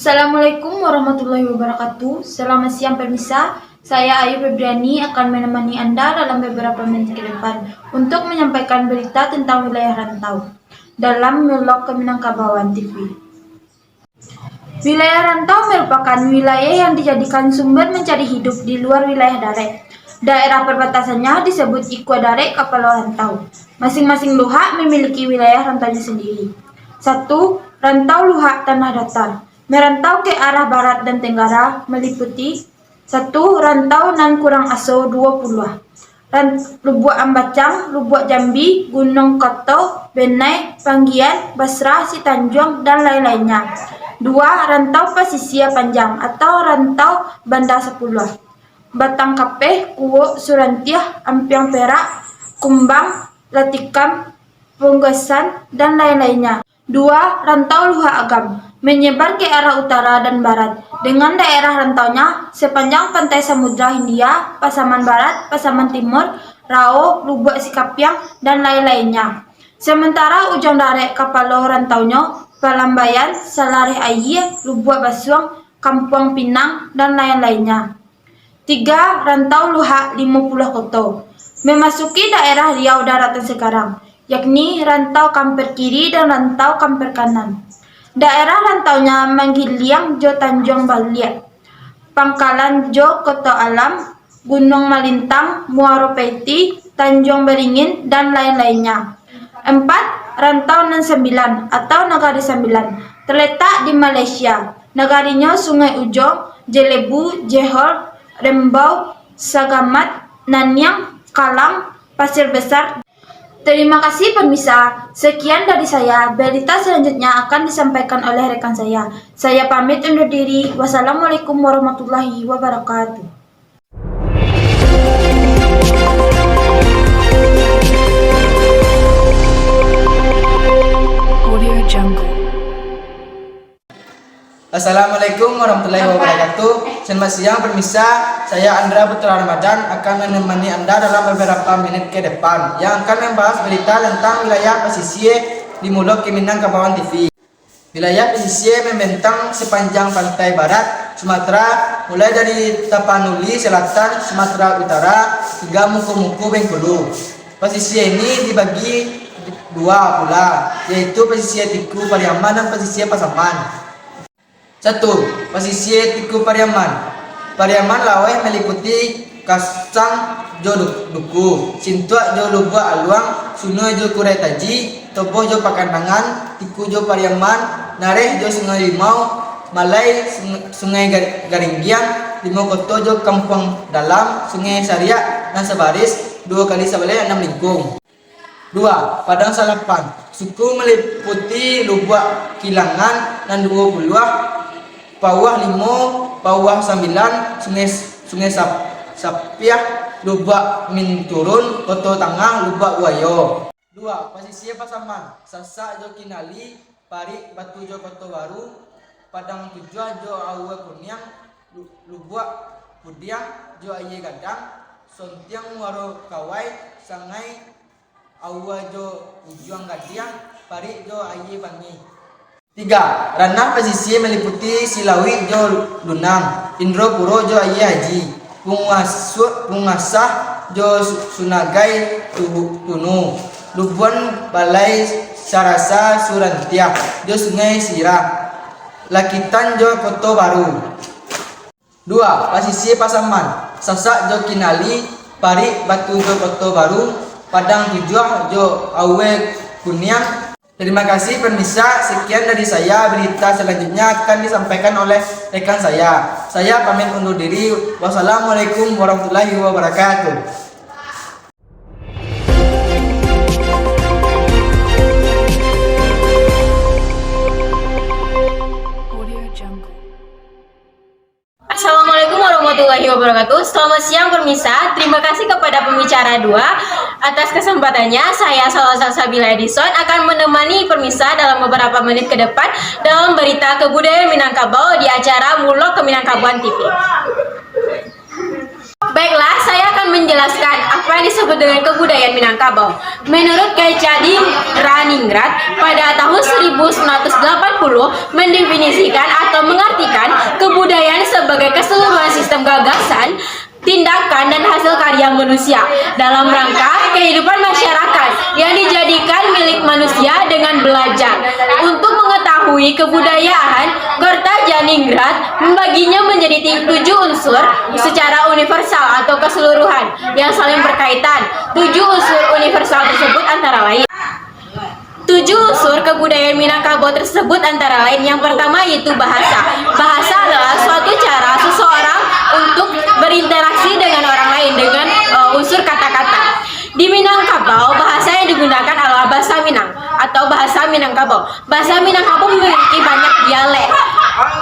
Assalamualaikum warahmatullahi wabarakatuh. Selamat siang pemirsa. Saya Ayu Febriani akan menemani Anda dalam beberapa menit ke depan untuk menyampaikan berita tentang wilayah rantau dalam vlog Keminangkabauan TV. Wilayah rantau merupakan wilayah yang dijadikan sumber mencari hidup di luar wilayah Darek. Daerah perbatasannya disebut Ikuadare Kapalo Rantau. Masing-masing luhak memiliki wilayah rantaunya sendiri. 1. Rantau luhak tanah datar. Merantau ke arah barat dan tenggara meliputi 1. Rantau nan kurang aso 20. Lubuk Ambacang, Lubuk Jambi, Gunung Koto, Benai, Panggian, Basrah, Sitanjung, dan lain-lainnya. 2. Rantau Pasisir Panjang atau Rantau Banda 10. Batang Kapeh, Kuwo, Surantiah, Ampiang Perak, Kumbang, Latikam, Punggesan, dan lain-lainnya. 2. Rantau Luhak Agam menyebar ke arah utara dan barat dengan daerah rantaunya sepanjang pantai Samudra Hindia, Pasaman Barat, Pasaman Timur, Rao, Lubuk Sikapiang, dan lain-lainnya. Sementara ujung Darek Kapalo rantaunya Palambayan, Salareh Air, Lubuk Basuang, Kampung Pinang, dan lain-lainnya. 3. Rantau Luhak 50 Koto memasuki daerah Riau daratan sekarang, yakni rantau Kamper kiri dan rantau Kamper kanan. Daerah rantaunya Manggiliang Jo Tanjung Baliak, Pangkalan Jo Koto Alam, Gunung Malintang, Muaro Peti, Tanjung Beringin, dan lain-lainnya. 4. Rantau Nan Sembilan atau Negari Sembilan terletak di Malaysia. Negarinya Sungai Ujong, Jelebu, Jehol, Rembau, Sagamat, Nanyang, Kalang, Pasir Besar. Terima kasih pemirsa. Sekian dari saya. Berita selanjutnya akan disampaikan oleh rekan saya. Saya pamit undur diri. Wassalamualaikum warahmatullahi wabarakatuh. Assalamualaikum warahmatullahi wabarakatuh. Selamat siang pemirsa. Saya Andra Putra Ramadan akan menemani Anda dalam beberapa menit ke depan yang akan membahas berita tentang wilayah pesisir di Mulok Keminangkabauan TV. Wilayah pesisir membentang sepanjang pantai barat Sumatera, mulai dari Tapanuli Selatan, Sumatera Utara hingga Muko-Muko Bengkulu. Pesisir ini dibagi dua pula, yaitu pesisir Tiku Pariaman dan pesisir Pasaman. 1. Pesisir Tiku Pariaman. Pariaman Laweh meliputi Kasang Jo Duku, Sintuak Jo Lubuk Aluang, Sunoi Jo Kurai Taji, Tobo Jo Pakandangan, Tiku Jo Pariaman, Nareh Jo Sungai Limau, Malai Sungai Garinggiang, Limo Koto Jo Kampung Dalam, Sungai Sariak, dan sebaris 2 kali sebelah 6 lingkung. 2. Padang Salapan. Suku meliputi Lubuk Kilangan dan 20, Pawah Limo, Pawah 9, Sungai Sapiah, Lubuk Minturun, Koto Tangah, Lubuk Wayo. 2. Pesisir Pasaman. Sasak Jo Kinali, Parik Batu Jo Koto Baru, Padang Tujuh Jo Awe Kuniang, Lubuk Pudiang Jo Aye Gadang, Sontiang Muaro Kawai, Sangai Awe Jo Ujuang Gadiang, Parik Jo Aye Bangi. 3. Ranah pesisir meliputi Silawi Jo Lunang, Indro Puro Jo Aye Haji, Pungasah Jo Sunagai Tunu, Lubuan Balai Sarasa Surantiah Jo Sungai Sirah, Lakitan Jo Koto Baru. 2. Pesisir Pasaman. Sasak Jo Kinali, Parik Batu Jo Koto Baru, Padang Tujuh Jo Awe Kuniang. Terima kasih pemirsa. Sekian dari saya. Berita selanjutnya akan disampaikan oleh rekan saya. Saya pamit undur diri. Wassalamualaikum warahmatullahi wabarakatuh. Assalamualaikum warahmatullahi wabarakatuh. Selamat siang pemirsa. Terima kasih kepada pembicara 2 atas kesempatannya. Saya Salsa Sabila Edison akan menemani pemirsa dalam beberapa menit ke depan dalam berita kebudayaan Minangkabau di acara Mulok Keminangkabauan TV. Baiklah, saya akan menjelaskan apa yang disebut dengan kebudayaan Minangkabau. Menurut Kecadi Raningrat, pada tahun 1980 mendefinisikan atau mengartikan kebudayaan sebagai keseluruhan sistem gagasan, tindakan, dan hasil karya manusia dalam rangka kehidupan masyarakat yang dijadikan milik manusia dengan belajar. Untuk mengetahui kebudayaan, Kertajaningrat membaginya menjadi 7 unsur secara universal atau keseluruhan yang saling berkaitan. 7 unsur universal tersebut antara lain 7 unsur kebudayaan Minangkabau tersebut antara lain yang pertama yaitu bahasa. Bahasa adalah suatu cara seseorang untuk berinteraksi dengan orang lain dengan unsur kata-kata. Di Minangkabau, bahasa yang digunakan adalah bahasa Minang atau bahasa Minangkabau. Bahasa Minangkabau memiliki banyak dialek.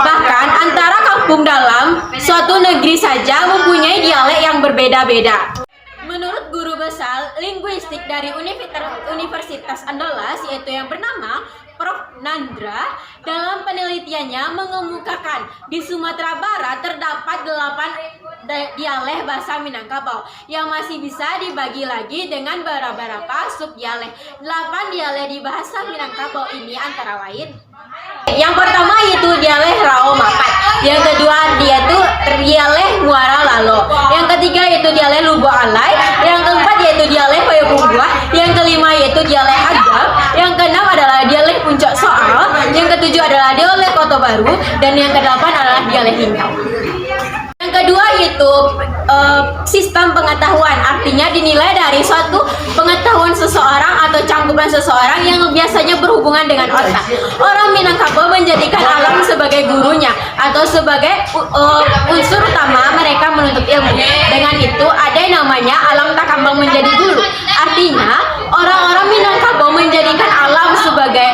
Bahkan antara kampung dalam suatu negeri saja mempunyai dialek yang berbeda-beda. Menurut guru besar linguistik dari Universitas Andalas, yaitu yang bernama Prof. Nandra, dalam penelitiannya mengemukakan di Sumatera Barat terdapat 8 dialek bahasa Minangkabau yang masih bisa dibagi lagi dengan beberapa subdialek. 8 dialek di bahasa Minangkabau ini antara lain: yang pertama yaitu dialek Rao Mapat, yang kedua yaitu dialek Muara Lalo, yang ketiga yaitu dialek Lubo Alai, yang keempat yaitu dialek Payakumbuh, yang kelima yaitu dialek Agam, yang keenam adalah dialek Puncak Soal, yang ketujuh adalah dialek Kota Baru, dan yang kedelapan adalah dialek Hintau. Yang kedua yaitu sistem pengetahuan, artinya dinilai dari suatu pengetahuan seseorang atau cangkupan seseorang yang biasanya berhubungan dengan otak. Orang Minangkabau menjadikan alam sebagai gurunya atau sebagai unsur utama mereka menuntut ilmu. Dengan itu ada yang namanya alam tak kambang menjadi guru. Artinya orang-orang Minangkabau menjadikan alam sebagai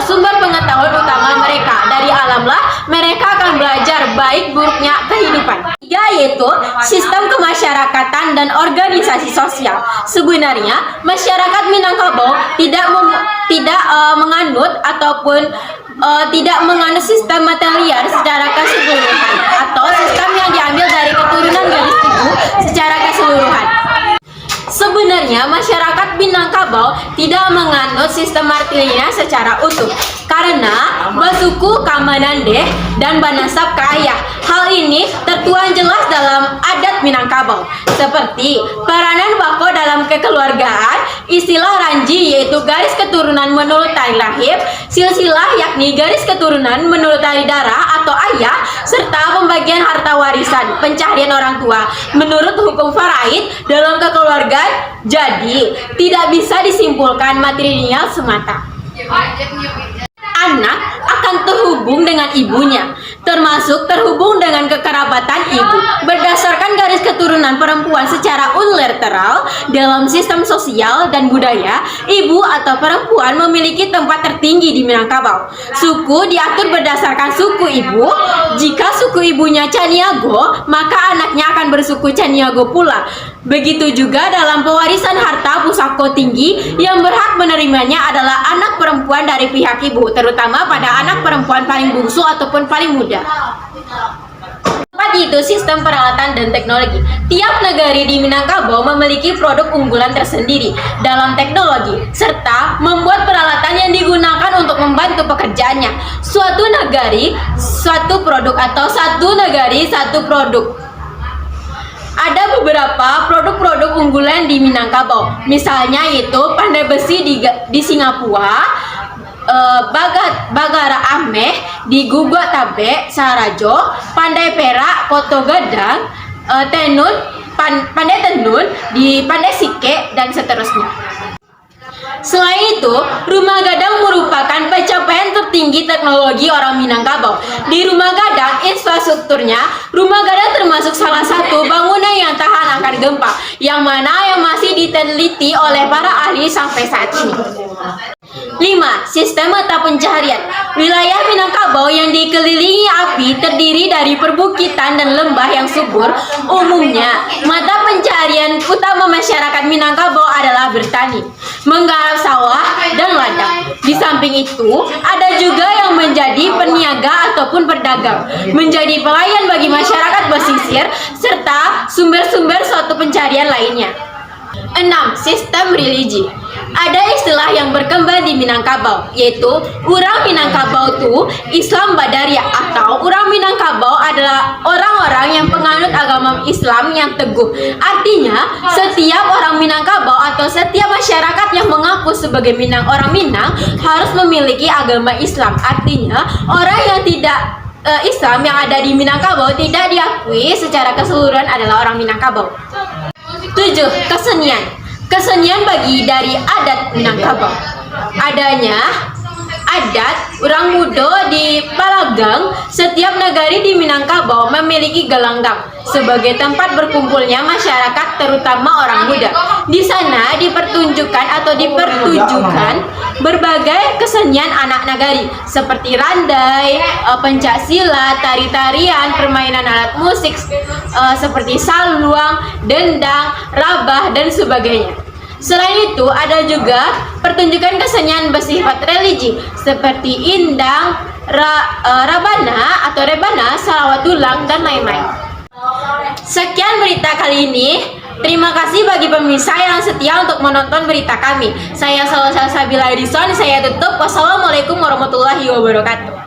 sumber pengetahuan utama mereka. Dari alamlah mereka akan belajar baik buruknya kehidupan. Yaitu sistem kemasyarakatan dan organisasi sosial. Sebenarnya masyarakat Minangkabau tidak menganut ataupun tidak menganut sistem matrilinear secara keseluruhan atau sistem yang diambil dari keturunan garis ibu secara keseluruhan. Sebenarnya masyarakat Minangkabau tidak menganut sistem matrilinear secara utuh karena basuku kamanandeh dan banasab ke ayah. Hal ini tertuang jelas dalam adat Minangkabau seperti peranan bako dalam kekeluargaan, istilah ranji yaitu garis keturunan menurut tali lahir, silsilah yakni garis keturunan menurut tali darah atau ayah, serta pembagian harta warisan pencaharian orang tua menurut hukum faraid dalam kekeluargaan. Jadi tidak bisa disimpulkan matrilineal semata. Anak akan terhubung dengan ibunya, termasuk terhubung dengan kekerabatan ibu berdasarkan garis keturunan perempuan secara unilateral. Dalam sistem sosial dan budaya, ibu atau perempuan memiliki tempat tertinggi di Minangkabau. Suku diatur berdasarkan suku ibu. Jika suku ibunya Caniago, maka anaknya akan bersuku Caniago pula. Begitu juga dalam pewarisan harta pusako tinggi, yang berhak menerimanya adalah anak perempuan dari pihak ibu, terutama pada anak perempuan paling bungsu ataupun paling muda. Keempat itu sistem peralatan dan teknologi. Tiap negari di Minangkabau memiliki produk unggulan tersendiri dalam teknologi serta membuat peralatan yang digunakan untuk membantu pekerjaannya. Suatu negari suatu produk atau satu negari satu produk. Ada beberapa produk-produk unggulan di Minangkabau, misalnya yaitu pandai besi di Singapura, Bagara Ameh di Gugok Tabe Sarajo, pandai perak Koto Gadang, pandai tenun di Pandai Sike, dan seterusnya. Selain itu, Rumah Gadang merupakan pencapaian tertinggi teknologi orang Minangkabau. Di Rumah Gadang, infrastrukturnya, Rumah Gadang termasuk salah satu bangunan yang tahan akan gempa, yang masih diteliti oleh para ahli sampai saat ini. 5. Sistem mata pencaharian. Wilayah Minangkabau yang dikelilingi api terdiri dari perbukitan dan lembah yang subur. Umumnya, mata pencaharian utama masyarakat Minangkabau adalah bertani, menggarap sawah, dan ladang. Di samping itu, ada juga yang menjadi peniaga ataupun pedagang, menjadi pelayan bagi masyarakat pesisir, serta sumber-sumber suatu pencarian lainnya. 6. Sistem religi. Ada istilah yang berkembang di Minangkabau, yaitu orang Minangkabau itu Islam Badariyah, atau orang Minangkabau adalah orang-orang yang penganut agama Islam yang teguh. Artinya, setiap orang Minangkabau atau setiap masyarakat yang mengaku sebagai orang Minang harus memiliki agama Islam. Artinya, orang yang tidak Islam yang ada di Minangkabau tidak diakui secara keseluruhan adalah orang Minangkabau. 7. Kesenian. Kesenian bagi dari adat Minangkabau. Adanya adat orang Mudo di Palagang, setiap negari di Minangkabau memiliki gelanggang sebagai tempat berkumpulnya masyarakat, terutama orang muda. Di sana dipertunjukkan berbagai kesenian anak nagari seperti randai, pencak silat, tari-tarian, permainan alat musik seperti saluang, dendang, rabah, dan sebagainya. Selain itu, ada juga pertunjukan kesenian bersifat religi seperti indang, rabana atau rebana, salawatulang, dan lain-lain. Sekian berita kali ini. Terima kasih bagi pemirsa yang setia untuk menonton berita kami. Saya Salsa Sabila Edison. Saya tutup. Wassalamualaikum warahmatullahi wabarakatuh.